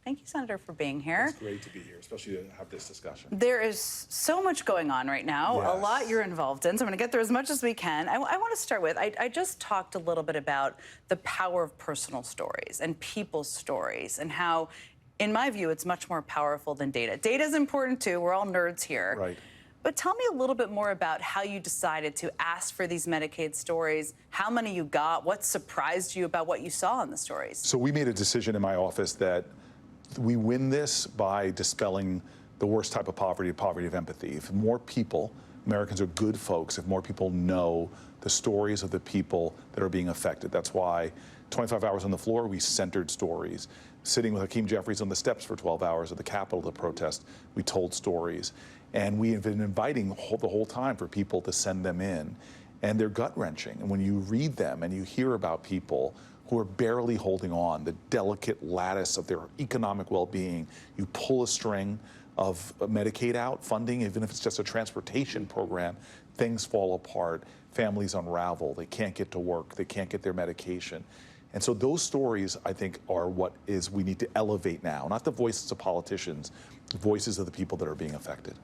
Thank you, Senator, for being here. It's great to be here, especially to have this discussion. There is so much going on right now, Yes. a lot you're involved in, so I'm going to get through as much as we can. I want to start with, I just talked a little bit about the power of personal stories and people's stories and how, in my view, it's much more powerful than data. Data is important, too. We're all nerds here. Right. But tell me a little bit more about how you decided to ask for these Medicaid stories, how many you got, what surprised you about what you saw in the stories. So we made a decision in my office that we win this by dispelling the worst type of poverty of empathy. If more people, Americans are good folks, if more people know the stories of the people that are being affected. That's why 25 hours on the floor, we centered stories. Sitting with Hakeem Jeffries on the steps for 12 hours at the Capitol to protest, we told stories. And we have been inviting the whole time for people to send them in. And they're gut-wrenching. And when you read them and you hear about people who are barely holding on, the delicate lattice of their economic well-being, you pull a string of Medicaid out, funding, even if it's just a transportation program, things fall apart, families unravel, they can't get to work, they can't get their medication. And so those stories, I think, are what is we need to elevate now, not the voices of politicians, the voices of the people that are being affected.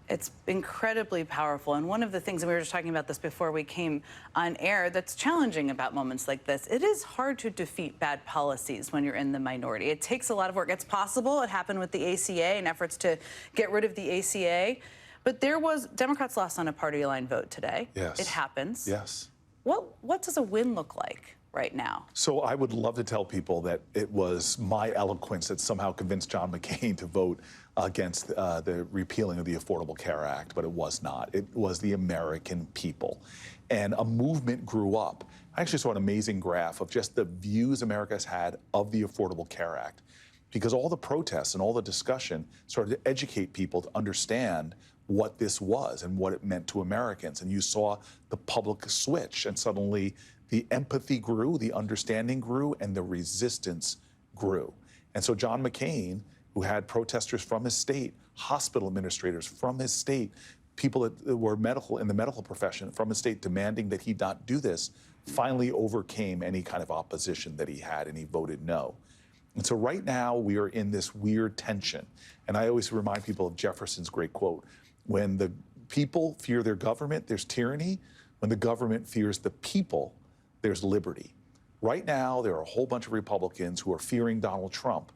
It's incredibly powerful. And one of the things, and we were just talking about this before we came on air, that's challenging about moments like this, it is hard to defeat bad policies when you're in the minority. It takes a lot of work. It's possible. It happened with the ACA and efforts to get rid of the ACA. But Democrats lost on a party line vote today. Yes. It happens. Yes. What does a win look like right now? So I would love to tell people that it was my eloquence that somehow convinced John McCain to vote against the repealing of the Affordable Care Act, but it was not. It was the American people. And a movement grew up. I actually saw an amazing graph of just the views America's had of the Affordable Care Act, because all the protests and all the discussion started to educate people to understand what this was and what it meant to Americans. And you saw the public switch, and suddenly the empathy grew, the understanding grew, and the resistance grew. And so John McCain, who had protesters from his state, hospital administrators from his state, people that were in the medical profession from his state demanding that he not do this, finally overcame any kind of opposition that he had, and he voted no. And so right now we are in this weird tension. And I always remind people of Jefferson's great quote, when the people fear their government, there's tyranny. When the government fears the people, there's liberty. Right now, there are a whole bunch of Republicans who are fearing Donald Trump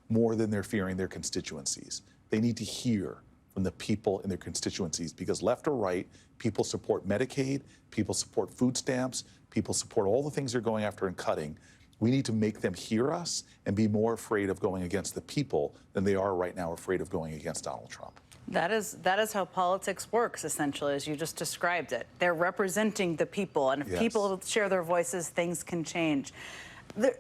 more than they're fearing their constituencies. They need to hear from the people in their constituencies, because left or right, people support Medicaid, people support food stamps, people support all the things they're going after and cutting. We need to make them hear us and be more afraid of going against the people than they are right now afraid of going against Donald Trump. That is how politics works, essentially, as you just described it. They're representing the people, and if Yes. people share their voices, things can change.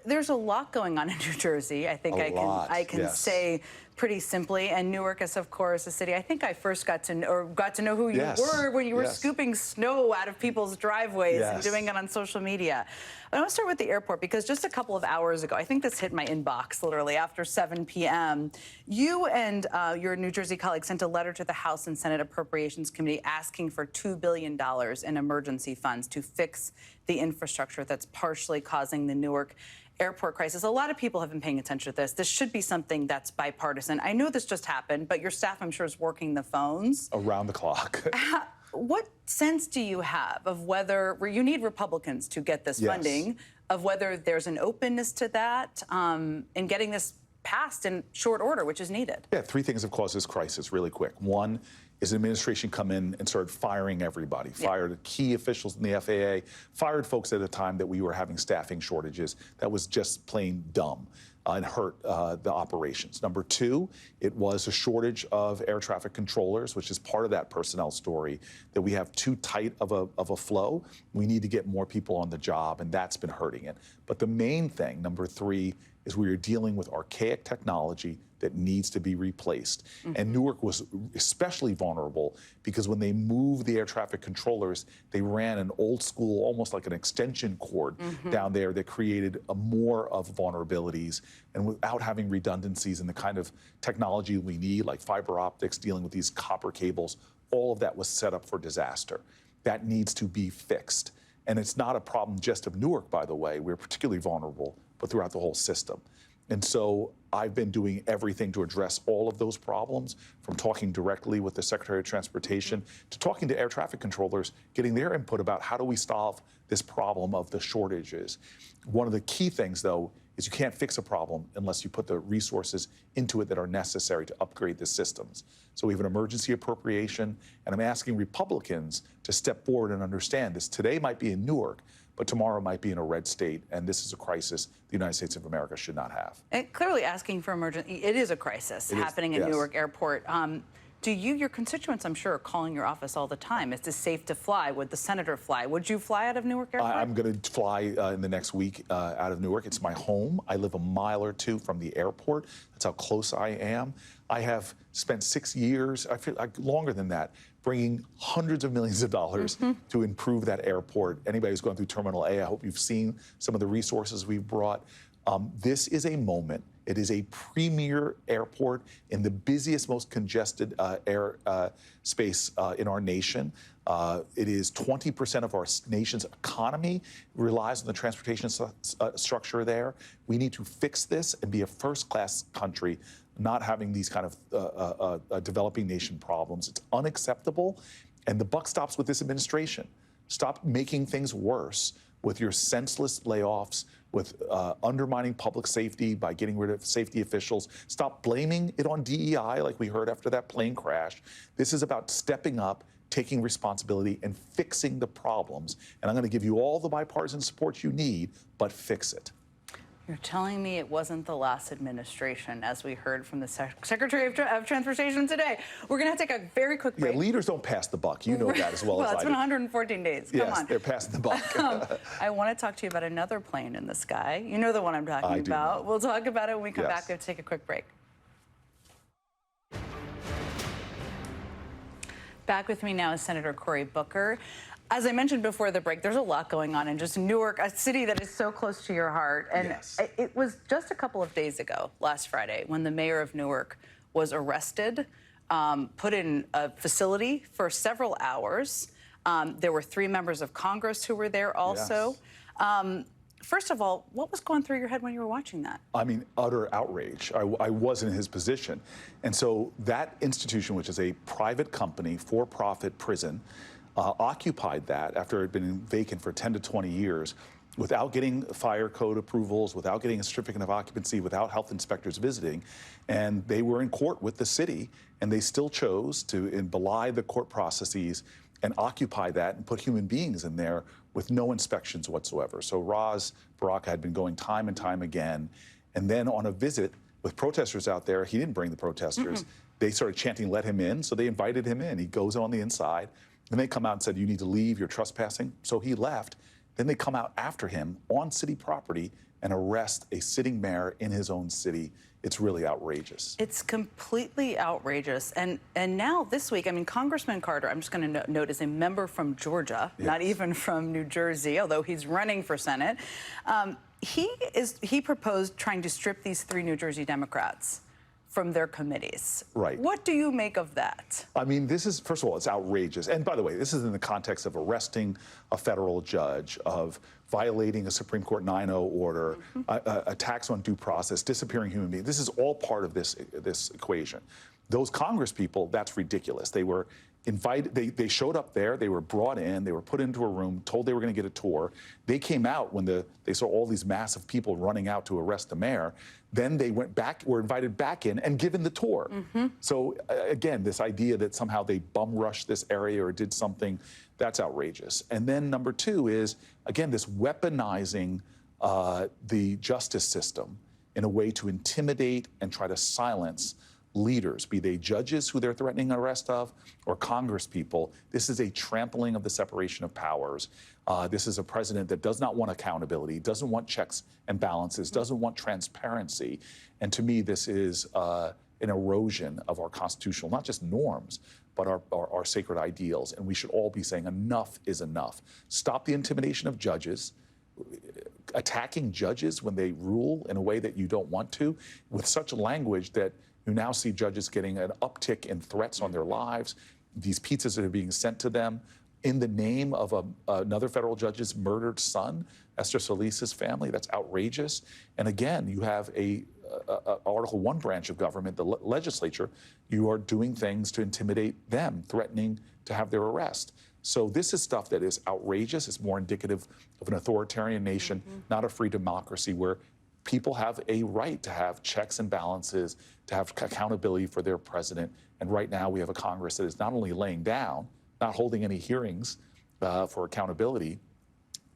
There's a lot going on in New Jersey. I think I can Yes. say pretty simply. And Newark is, of course, a city. I think I first got to know who you Yes. were when you were Yes. scooping snow out of people's driveways and Yes. doing it on social media. I want to start with the airport, because just a couple of hours ago, I think this hit my inbox literally after 7 p.m. You and your New Jersey colleague sent a letter to the House and Senate Appropriations Committee asking for $2 billion in emergency funds to fix the infrastructure that's partially causing the Newark Airport crisis. A lot of people have been paying attention to this. This should be something that's bipartisan. I know this just happened, but your staff, I'm sure, is working the phones. Around the clock. What sense do you have of whether you need Republicans to get this Yes. funding, of whether there's an openness to that in getting this passed in short order, which is needed? Yeah, three things have caused this crisis really quick. One is the administration come in and started firing everybody, fired key officials in the FAA, fired folks at a time that we were having staffing shortages. That was just plain dumb and hurt the operations. Number two, it was a shortage of air traffic controllers, which is part of that personnel story, that we have too tight of a flow. We need to get more people on the job, and that's been hurting it. But the main thing, number three, is we are dealing with archaic technology that needs to be replaced. And Newark was especially vulnerable because when they moved the air traffic controllers, they ran an old school, almost like an extension cord down there that created more of vulnerabilities. And without having redundancies and the kind of technology we need, like fiber optics, dealing with these copper cables, all of that was set up for disaster. That needs to be fixed. And it's not a problem just of Newark, by the way. We're particularly vulnerable, but throughout the whole system. And so I've been doing everything to address all of those problems, from talking directly with the Secretary of Transportation to talking to air traffic controllers, getting their input about how do we solve this problem of the shortages. One of the key things, though, is you can't fix a problem unless you put the resources into it that are necessary to upgrade the systems. So we have an emergency appropriation, and I'm asking Republicans to step forward and understand this. Today might be in Newark, but tomorrow might be in a red state, and this is a crisis the United States of America should not have. And clearly asking for emergency, it is a crisis happening at Newark Airport. Do your constituents, I'm sure, are calling your office all the time? Is this safe to fly? Would the senator fly? Would you fly out of Newark Airport? I'm going to fly in the next week out of Newark. It's my home. I live a mile or two from the airport. That's how close I am. I have spent 6 years, I feel like longer than that, bringing hundreds of millions of dollars to improve that airport. Anybody who's gone through Terminal A, I hope you've seen some of the resources we've brought. This is a moment. It is a premier airport in the busiest, most congested air space in our nation. It is 20% of our nation's economy relies on the transportation structure there. We need to fix this and be a first-class country, not having these kind of developing nation problems. It's unacceptable, and the buck stops with this administration. Stop making things worse with your senseless layoffs, with undermining public safety by getting rid of safety officials. Stop blaming it on DEI like we heard after that plane crash. This is about stepping up, taking responsibility, and fixing the problems. And I'm going to give you all the bipartisan support you need, but fix it. You're telling me it wasn't the last administration, as we heard from the Secretary of Transportation today. We're going to take a very quick break. Yeah, leaders don't pass the buck. You know that as well as I do. Well, it's been 114 days. Come on. They're passing the buck. I want to talk to you about another plane in the sky. You know the one I'm talking about. We'll talk about it when we come back. We'll take a quick break. Back with me now is Senator Cory Booker. As I mentioned before the break, there's a lot going on in just Newark, a city that is so close to your heart. And it was just a couple of days ago, last Friday, when the mayor of Newark was arrested, put in a facility for several hours. There were 3 members of Congress who were there also. First of all, what was going through your head when you were watching that? I mean, utter outrage. I wasn't in his position. And so that institution, which is a private company, for-profit prison, occupied that after it had been vacant for 10 to 20 years without getting fire code approvals, without getting a certificate of occupancy, without health inspectors visiting. And they were in court with the city, and they still chose to belie the court processes and occupy that and put human beings in there with no inspections whatsoever. So Ras Baraka had been going time and time again. And then on a visit with protesters out there, he didn't bring the protesters. They started chanting, "Let him in." So they invited him in. He goes on the inside. Then they come out and said, "You need to leave, you're trespassing." So he left. Then they come out after him on city property and arrest a sitting mayor in his own city. It's really outrageous. It's completely outrageous. And now this week, I mean, Congressman Carter, I'm just going to note, is a member from Georgia, not even from New Jersey, although he's running for Senate. He proposed trying to strip these 3 New Jersey Democrats from their committees. Right. What do you make of that? I mean, this is, first of all, it's outrageous. And by the way, this is in the context of arresting a federal judge, of violating a Supreme Court 9-0 order, attacks on due process, disappearing human beings. This is all part of this equation. Those Congress people, that's ridiculous. They were invited, they showed up there, they were brought in, they were put into a room, told they were going to get a tour. They came out when they saw all these massive people running out to arrest the mayor. Then they went back, were invited back in and given the tour. So again, this idea that somehow they bum rushed this area or did something, that's outrageous. And then number 2 is, again, this weaponizing the justice system in a way to intimidate and try to silence leaders, be they judges who they're threatening arrest of, or Congress people. This is a trampling of the separation of powers. This is a president that does not want accountability, doesn't want checks and balances, doesn't want transparency. And to me, this is an erosion of our constitutional, not just norms, but our sacred ideals. And we should all be saying enough is enough. Stop the intimidation of judges, attacking judges when they rule in a way that you don't want to, with such language that you now see judges getting an uptick in threats on their lives, these pizzas that are being sent to them, in the name of another federal judge's murdered son, Esther Solis's family. That's outrageous. And again, you have a Article 1 branch of government, the legislature. You are doing things to intimidate them, threatening to have their arrest. So this is stuff that is outrageous. It's more indicative of an authoritarian nation, not a free democracy where people have a right to have checks and balances, to have accountability for their president. And right now we have a Congress that is not only laying down, not holding any hearings for accountability,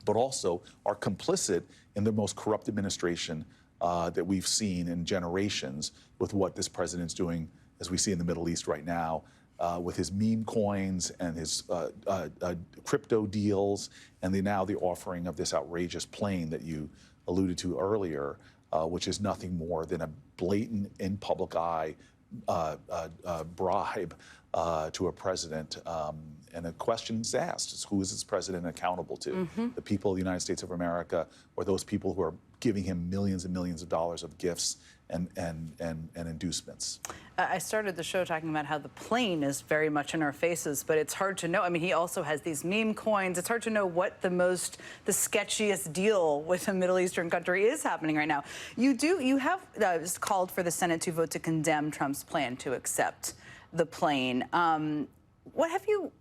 but also are complicit in the most corrupt administration that we've seen in generations with what this president's doing, as we see in the Middle East right now, with his meme coins and his crypto deals, and now the offering of this outrageous plane that you alluded to earlier, which is nothing more than a blatant, in public eye bribe to a president. And a question is asked, is who is this president accountable to? The people of the United States of America, or those people who are giving him millions and millions of dollars of gifts and inducements? I started the show talking about how the plane is very much in our faces, but it's hard to know. I mean, he also has these meme coins. It's hard to know what the sketchiest deal with a Middle Eastern country is happening right now. You have called for the Senate to vote to condemn Trump's plan to accept the plane. What have you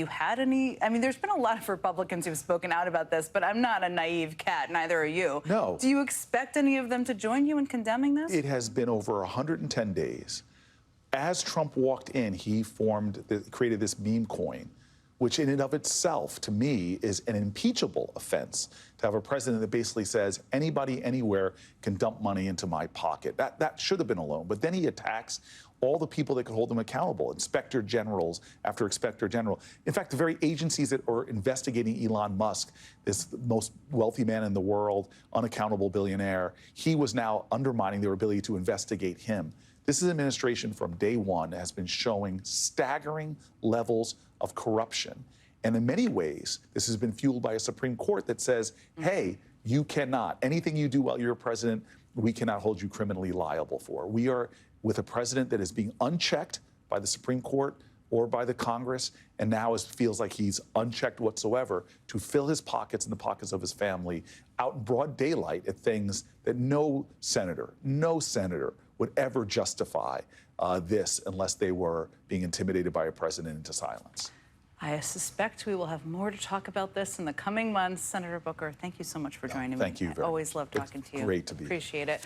had any? I mean, there's been a lot of Republicans who've spoken out about this, but I'm not a naive cat, neither are you. No. Do you expect any of them to join you in condemning this? It has been over 110 days. As Trump walked in, he created this meme coin, which in and of itself, to me, is an impeachable offense to have a president that basically says anybody, anywhere can dump money into my pocket. That should have been alone. But then he attacks all the people that could hold them accountable, inspector generals after inspector general. In fact, the very agencies that are investigating Elon Musk, this most wealthy man in the world, unaccountable billionaire, he was now undermining their ability to investigate him. This administration from day one has been showing staggering levels of corruption. And in many ways, this has been fueled by a Supreme Court that says, hey, you cannot, anything you do while you're president, we cannot hold you criminally liable for. We are with a president that is being unchecked by the Supreme Court or by the Congress, and now feels like he's unchecked whatsoever to fill his pockets and the pockets of his family out in broad daylight at things that no senator would ever justify this unless they were being intimidated by a president into silence. I suspect we will have more to talk about this in the coming months. Senator Booker, thank you so much for joining me. Thank you very much. I always love talking to you. Great to be here. Appreciate it.